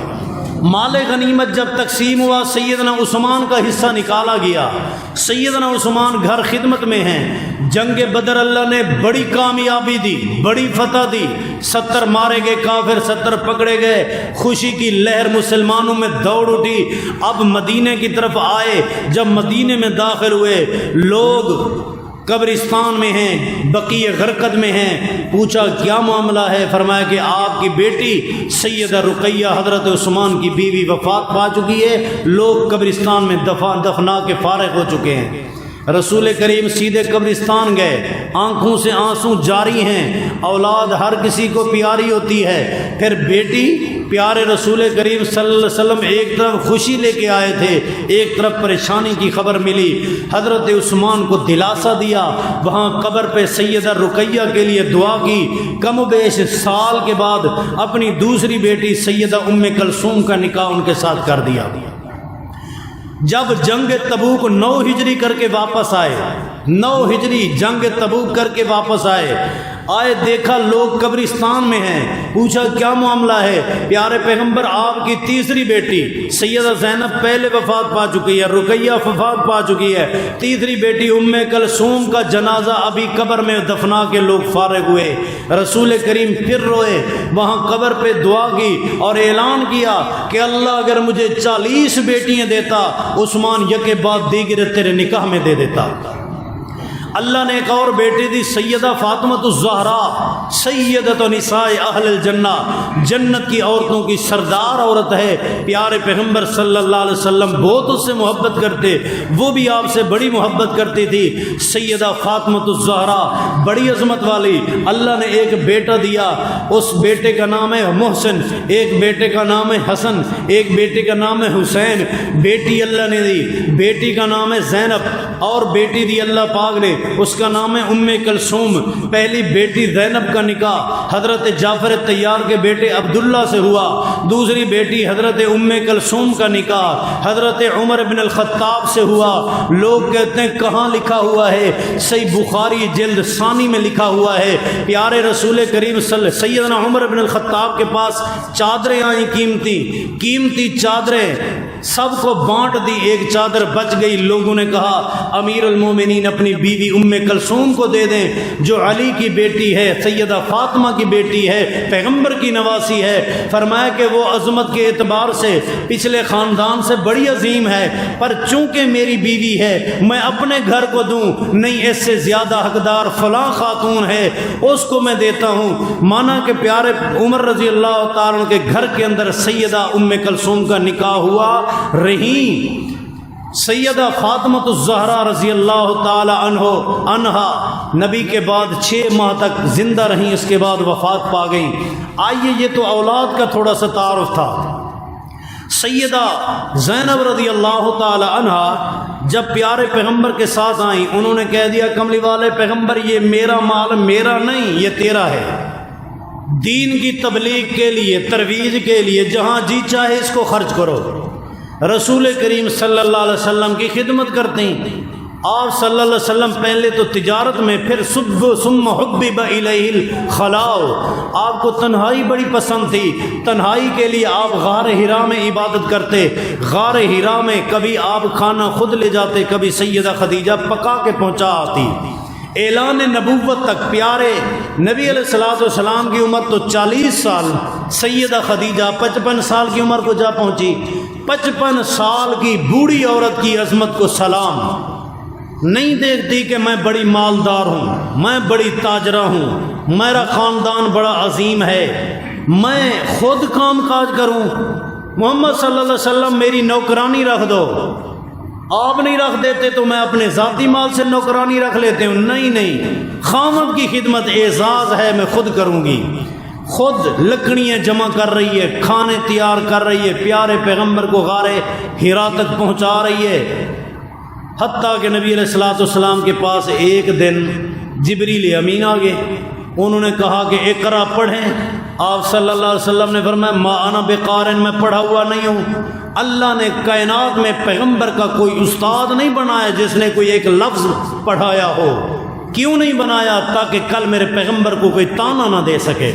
مال غنیمت جب تقسیم ہوا، سیدنا عثمان کا حصہ نکالا گیا۔ سیدنا عثمان گھر خدمت میں ہیں۔ جنگ بدر اللہ نے بڑی کامیابی دی، بڑی فتح دی، 70 مارے گئے کافر، 70 پکڑے گئے، خوشی کی لہر مسلمانوں میں دوڑ اٹھی۔ اب مدینے کی طرف آئے، جب مدینے میں داخل ہوئے، لوگ قبرستان میں ہیں، بقیع غرقد میں ہیں۔ پوچھا کیا معاملہ ہے؟ فرمایا کہ آپ کی بیٹی سیدہ رقیہ حضرت عثمان کی بیوی وفات پا چکی ہے، لوگ قبرستان میں دفنا کے فارغ ہو چکے ہیں۔ رسول کریم سیدھے قبرستان گئے، آنکھوں سے آنسو جاری ہیں، اولاد ہر کسی کو پیاری ہوتی ہے، پھر بیٹی پیارے رسول کریم صلی اللہ علیہ وسلم ایک طرف خوشی لے کے آئے تھے، ایک طرف پریشانی کی خبر ملی، حضرت عثمان کو دلاسا دیا، وہاں قبر پہ سیدہ رقیہ کے لیے دعا کی، کم و بیش سال کے بعد اپنی دوسری بیٹی سیدہ ام کلثوم کا نکاح ان کے ساتھ کر دیا۔ جب جنگ تبوک 9 ہجری کر کے واپس آئے، 9 ہجری جنگ تبوک کر کے واپس آئے دیکھا لوگ قبرستان میں ہیں، پوچھا کیا معاملہ ہے؟ پیارے پیغمبر آپ کی تیسری بیٹی سیدہ زینب پہلے وفات پا چکی ہے، رقیہ وفات پا چکی ہے، تیسری بیٹی ام کلثوم کا جنازہ ابھی قبر میں دفنا کے لوگ فارغ ہوئے۔ رسول کریم پھر روئے، وہاں قبر پہ دعا کی اور اعلان کیا کہ اللہ اگر مجھے 40 بیٹیاں دیتا، عثمان یکے بعد دیگر تیرے نکاح میں دے دیتا۔ اللہ نے ایک اور بیٹی دی، سیدہ فاطمۃ الزہرا، سیدۃ نساء اہل الجنہ، جنت کی عورتوں کی سردار عورت ہے۔ پیارے پیغمبر صلی اللہ علیہ وسلم بہت اس سے محبت کرتے، وہ بھی آپ سے بڑی محبت کرتی تھی۔ سیدہ فاطمۃ الزہرا بڑی عظمت والی، اللہ نے ایک بیٹا دیا، اس بیٹے کا نام ہے محسن، ایک بیٹے کا نام ہے حسن، ایک بیٹے کا نام ہے حسین۔ بیٹی اللہ نے دی، بیٹی کا نام ہے زینب، اور بیٹی دی اللہ پاک نے، اس کا نام ہے ام کلثوم۔ پہلی بیٹی زینب کا نکاح حضرت جعفر طیار کے بیٹے عبداللہ سے ہوا، دوسری بیٹی حضرت ام کلثوم کا نکاح حضرت عمر بن الخطاب سے ہوا۔ لوگ کہتے ہیں کہاں لکھا ہوا ہے؟ صحیح بخاری جلد ثانی میں لکھا ہوا ہے۔ پیارے رسول کریم سیدنا عمر بن الخطاب کے پاس چادریں آئیں، قیمتی چادریں، سب کو بانٹ دی، ایک چادر بچ گئی۔ لوگوں نے کہا امیر المومنین اپنی بیوی ام کلثوم کو دے دیں، جو علی کی بیٹی ہے، سیدہ فاطمہ کی بیٹی ہے، پیغمبر کی نواسی ہے۔ فرمایا کہ وہ عظمت کے اعتبار سے پچھلے خاندان سے بڑی عظیم ہے، پر چونکہ میری بیوی ہے میں اپنے گھر کو دوں نہیں، اس سے زیادہ حقدار فلاں خاتون ہے، اس کو میں دیتا ہوں۔ مانا کہ پیارے عمر رضی اللہ تعالیٰ کے گھر کے اندر سیدہ ام کلثوم کا نکاح ہوا۔ رہی سیدہ فاطمۃ الزہرا رضی اللہ تعالی عنہا نبی کے بعد 6 ماہ تک زندہ رہیں، اس کے بعد وفات پا گئیں۔ آئیے، یہ تو اولاد کا تھوڑا سا تعارف تھا۔ سیدہ زینب رضی اللہ تعالی عنہا جب پیارے پیغمبر کے ساتھ آئیں، انہوں نے کہہ دیا کملی والے پیغمبر یہ میرا مال میرا نہیں، یہ تیرا ہے، دین کی تبلیغ کے لیے، ترویج کے لیے جہاں جی چاہے اس کو خرچ کرو۔ رسول کریم صلی اللہ علیہ وسلم کی خدمت کرتے ہیں۔ آپ صلی اللہ علیہ وسلم پہلے تو تجارت میں، پھر ثم حبب الیہ الخلاء، آپ کو تنہائی بڑی پسند تھی، تنہائی کے لیے آپ غار حرا میں عبادت کرتے۔ غار حرا میں کبھی آپ کھانا خود لے جاتے، کبھی سیدہ خدیجہ پکا کے پہنچا آتی۔ اعلان نبوت تک پیارے نبی علیہ الصلوۃ والسلام کی عمر تو 40 سال، سیدہ خدیجہ 55 سال کی عمر کو جا پہنچی۔ 55 سال کی بوڑھی عورت کی عظمت کو سلام، نہیں دیکھتی کہ میں بڑی مالدار ہوں، میں بڑی تاجرہ ہوں، میرا خاندان بڑا عظیم ہے، میں خود کام کاج کروں، محمد صلی اللہ علیہ وسلم میری نوکرانی رکھ دو، آپ نہیں رکھ دیتے تو میں اپنے ذاتی مال سے نوکرانی رکھ لیتے ہوں، نہیں، خامد کی خدمت اعزاز ہے، میں خود کروں گی۔ خود لکڑیاں جمع کر رہی ہے، کھانے تیار کر رہی ہے، پیارے پیغمبر کو غار حرا تک پہنچا رہی ہے۔ حتیٰ کہ نبی علیہ الصلوۃ والسلام کے پاس ایک دن جبریل امین آ گئے، انہوں نے کہا کہ اقرا پڑھیں۔ آپ صلی اللہ علیہ وسلم نے فرمایا ما انا بقارن، میں پڑھا ہوا نہیں ہوں۔ اللہ نے کائنات میں پیغمبر کا کوئی استاد نہیں بنایا جس نے کوئی ایک لفظ پڑھایا ہو۔ کیوں نہیں بنایا؟ تاکہ کل میرے پیغمبر کو کوئی تانا نہ دے سکے۔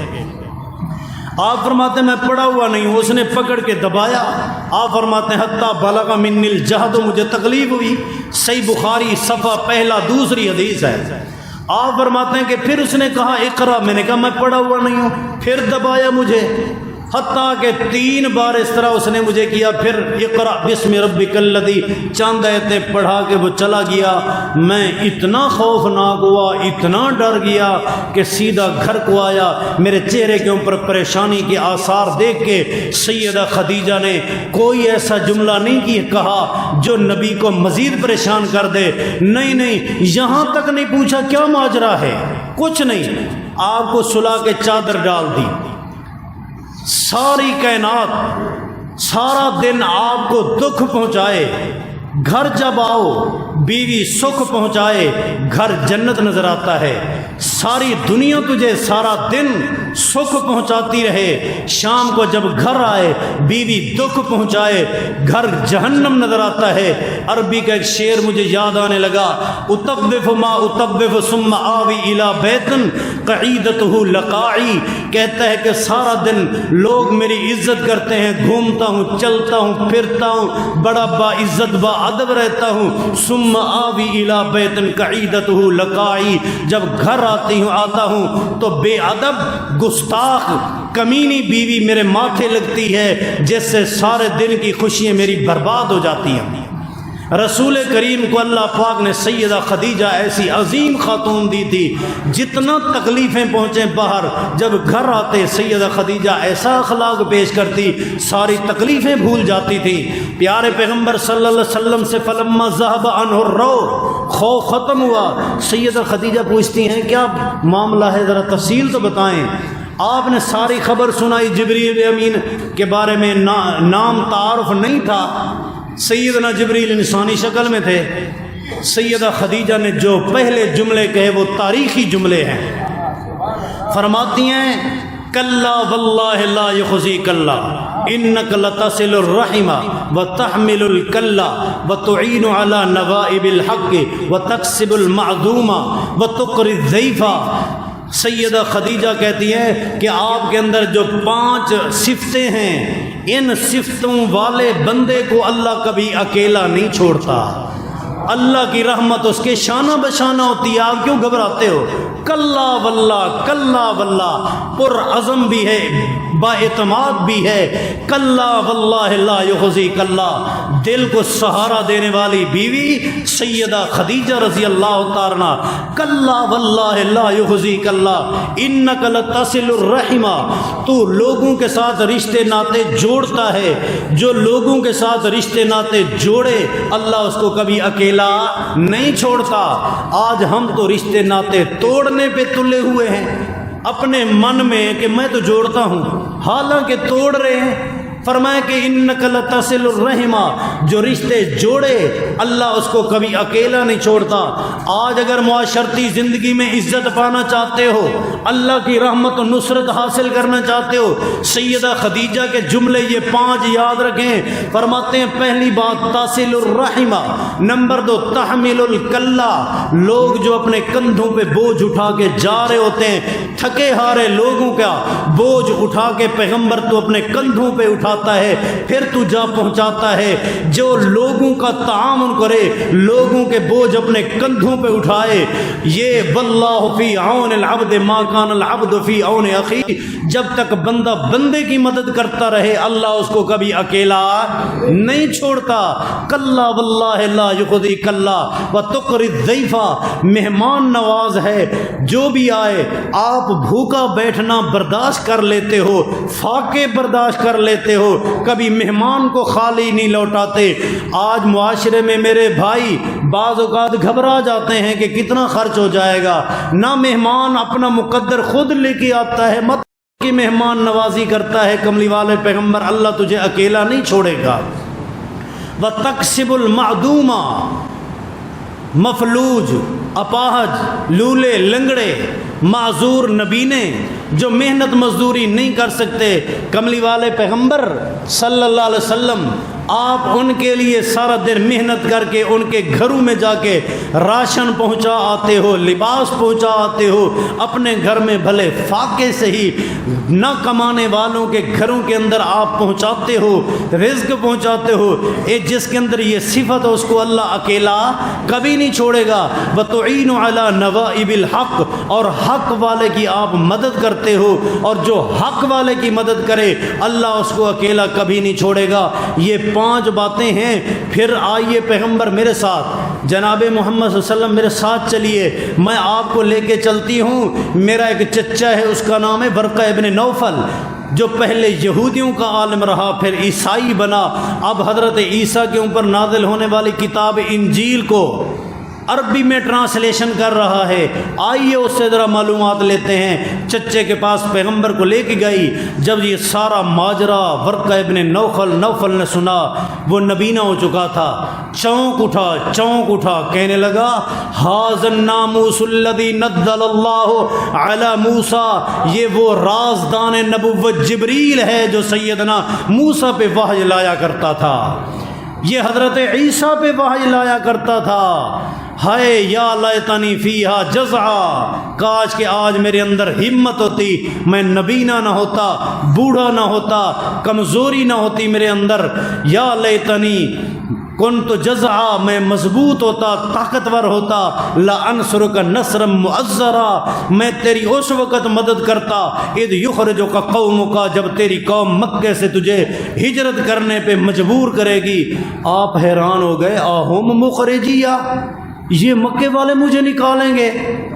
آپ فرماتے ہیں میں پڑھا ہوا نہیں ہوں، اس نے پکڑ کے دبایا۔ آپ فرماتے ہیں حتیٰ بلغ منی الجہد، مجھے تکلیف ہوئی۔ صحیح بخاری صفحہ پہلا دوسری حدیث ہے۔ آپ فرماتے ہیں کہ پھر اس نے کہا اقرا، میں نے کہا میں پڑھا ہوا نہیں ہوں، پھر دبایا مجھے۔ حتیٰ کہ 3 بار اس طرح اس نے مجھے کیا، پھر اقرأ بسم ربک الذی چند آیتیں پڑھا کے وہ چلا گیا۔ میں اتنا خوفناک ہوا، اتنا ڈر گیا کہ سیدھا گھر کو آیا۔ میرے چہرے کے اوپر پریشانی کے آثار دیکھ کے سیدہ خدیجہ نے کوئی ایسا جملہ نہیں کہا جو نبی کو مزید پریشان کر دے۔ نہیں، یہاں تک نہیں پوچھا کیا ماجرا ہے، کچھ نہیں، آپ کو سلا کے چادر ڈال دی۔ ساری کائنات سارا دن آپ کو دکھ پہنچائے، گھر جب آؤ بیوی سکھ پہنچائے، گھر جنت نظر آتا ہے۔ ساری دنیا تجھے سارا دن سکھ پہنچاتی رہے، شام کو جب گھر آئے بیوی دکھ پہنچائے، گھر جہنم نظر آتا ہے۔ عربی کا ایک شعر مجھے یاد آنے لگا، اطوف ما اطوف ثم آوی الی بیت قعیدتہ لقاعی، کہتا ہے کہ سارا دن لوگ میری عزت کرتے ہیں، گھومتا ہوں، چلتا ہوں، پھرتا ہوں، بڑا با عزت با ادب رہتا ہوں، ثم آوی الی بیت قعیدتہ لقاعی، جب گھر آتا ہوں تو بے ادب گستاخ کمینی بیوی میرے ماتھے لگتی ہے، جس سے سارے دن کی خوشیاں میری برباد ہو جاتی ہیں۔ رسول کریم کو اللہ پاک نے سیدہ خدیجہ ایسی عظیم خاتون دی تھی، جتنا تکلیفیں پہنچیں باہر، جب گھر آتے سیدہ خدیجہ ایسا اخلاق پیش کرتی، ساری تکلیفیں بھول جاتی تھی۔ پیارے پیغمبر صلی اللہ علیہ وسلم سے فلما ذهب عنہ الروع، خوف ختم ہوا، سیدہ خدیجہ پوچھتی ہیں کیا معاملہ ہے، ذرا تفصیل تو بتائیں۔ آپ نے ساری خبر سنائی، جبریل امین کے بارے میں نام تعارف نہیں تھا، سیدنا جبریل انسانی شکل میں تھے۔ سیدہ خدیجہ نے جو پہلے جملے کہے وہ تاریخی جملے ہیں، فرماتی ہیں کلا واللہ لا یخزیک اللہ انک لتصل الرحم وتحمل الکلا وتعین علی نوائب الحق وتکسب المعدوم وتقری الضیف۔ سیدہ خدیجہ کہتی ہے کہ آپ کے اندر جو 5 صفتیں ہیں، ان صفتوں والے بندے کو اللہ کبھی اکیلا نہیں چھوڑتا، اللہ کی رحمت اس کے شانہ بشانہ ہوتی ہے۔ آپ کیوں گھبراتے ہو؟ کلا واللہ، کلا واللہ پر عزم بھی ہے، با اعتماد بھی ہے۔ کلا واللہ لا یخزیک اللہ، دل کو سہارا دینے والی بیوی سیدہ خدیجہ رضی اللہ تعالی عنہا۔ کلا واللہ لا یخزیک اللہ انک لتصل الرحم، تو لوگوں کے ساتھ رشتے ناطے جوڑتا ہے، جو لوگوں کے ساتھ رشتے ناطے جوڑے اللہ اس کو کبھی اکیلا نہیں چھوڑتا۔ آج ہم تو رشتے ناطے توڑنے پہ تلے ہوئے ہیں اپنے من میں کہ میں تو جوڑتا ہوں، حالانکہ توڑ رہے ہیں۔ فرمایا کہ انک لتصل الرحم، جو رشتے جوڑے اللہ اس کو کبھی اکیلا نہیں چھوڑتا۔ آج اگر معاشرتی زندگی میں عزت پانا چاہتے ہو، اللہ کی رحمت و نصرت حاصل کرنا چاہتے ہو، سیدہ خدیجہ کے جملے یہ 5 یاد رکھیں۔ فرماتے ہیں پہلی بات تصل الرحم، نمبر 2 تحمل الکلا، لوگ جو اپنے کندھوں پہ بوجھ اٹھا کے جا رہے ہوتے ہیں، تھکے ہارے لوگوں کا بوجھ اٹھا کے پیغمبر تو اپنے کندھوں پہ اٹھاتا ہے، پھر تو جا پہنچاتا ہے۔ جو لوگوں کا تعاون کرے، لوگوں کے بوجھ اپنے کندھوں پہ اٹھائے، یہ واللہ فی عون العبد ما کان العبد فی عون اخی، جب تک بندہ بندے کی مدد کرتا رہے اللہ اس کو کبھی اکیلا نہیں چھوڑتا۔ کلا واللہ لا یخزیک اللہ وتقری الضیف، مہمان نواز ہے، جو بھی آئے آپ بھوکا بیٹھنا برداشت کر لیتے ہو، فاقے برداشت کر لیتے ہو، کبھی مہمان کو خالی نہیں لوٹاتے۔ آج معاشرے میں میرے بھائی بعض اوقات گھبرا جاتے ہیں کہ کتنا خرچ ہو جائے گا، نہ مہمان اپنا مقدر خود لے کے آتا ہے، مت کہ مہمان نوازی کرتا ہے۔ کملی والے پیغمبر اللہ تجھے اکیلا نہیں چھوڑے گا۔ وَتَكْسِبُ الْمَعْدُومَ، مفلوج، اپاہج، لولے لنگڑے، معذور نبینے جو محنت مزدوری نہیں کر سکتے، کملی والے پیغمبر صلی اللہ علیہ وسلم آپ ان کے لیے سارا دن محنت کر کے ان کے گھروں میں جا کے راشن پہنچا آتے ہو، لباس پہنچا آتے ہو، اپنے گھر میں بھلے فاقے سے ہی نہ کمانے والوں کے گھروں کے اندر آپ پہنچاتے ہو، رزق پہنچاتے ہو۔ ایک جس کے اندر یہ صفت ہے اس کو اللہ اکیلا کبھی نہیں چھوڑے گا۔ وَتُعِينُ عَلَى نَوَائِبِ الْحَقِّ، اور حق والے کی آپ مدد کرتے ہو، اور جو حق والے کی مدد کرے اللہ اس کو اکیلا کبھی نہیں چھوڑے گا۔ یہ 5 باتیں ہیں۔ پھر آئیے پیغمبر میرے ساتھ، جناب محمد صلی اللہ علیہ وسلم میرے ساتھ چلیے، میں آپ کو لے کے چلتی ہوں۔ میرا ایک چچا ہے، اس کا نام ہے ورقہ ابن نوفل، جو پہلے یہودیوں کا عالم رہا، پھر عیسائی بنا۔ اب حضرت عیسیٰ کے اوپر نازل ہونے والی کتاب انجیل کو عربی میں ٹرانسلیشن کر رہا ہے۔ آئیے اس سے ذرا معلومات لیتے ہیں۔ چچے کے پاس پیغمبر کو لے کے گئی۔ جب یہ سارا ماجرا ورقہ ابن نوفل نے سنا، وہ نبینا ہو چکا تھا، چونک اٹھا کہنے لگا ھذا الناموس الذی نزل اللہ علی موسیٰ، یہ وہ رازدان نبوت جبریل ہے جو سیدنا موسیٰ پہ وحی لایا کرتا تھا، یہ حضرت عیسیٰ پہ وحی لایا کرتا تھا۔ ہائے یا لیتنی فیہا جزعا، کاش کہ آج میرے اندر ہمت ہوتی، میں نبینا نہ ہوتا، بوڑھا نہ ہوتا، کمزوری نہ ہوتی میرے اندر۔ یا لیتنی کنت جزعا، میں مضبوط ہوتا، طاقتور ہوتا۔ لانصرک نصرا معزرا، میں تیری اس وقت مدد کرتا اذ یخرجک قومک، جب تیری قوم مکے سے تجھے ہجرت کرنے پہ مجبور کرے گی۔ آپ حیران ہو گئے، اہم مخرجیہ، یہ مکے والے مجھے نکالیں گے؟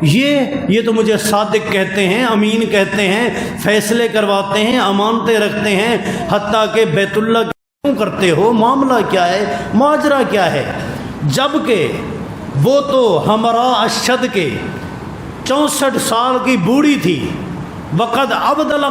یہ تو مجھے صادق کہتے ہیں، امین کہتے ہیں، فیصلے کرواتے ہیں، امانتیں رکھتے ہیں، حتیٰ کہ بیت اللہ کیوں کرتے ہو؟ معاملہ کیا ہے؟ ماجرا کیا ہے؟ جبکہ وہ تو ہمراہ اشد کے 64 سال کی بوڑھی تھی، وقد ابدل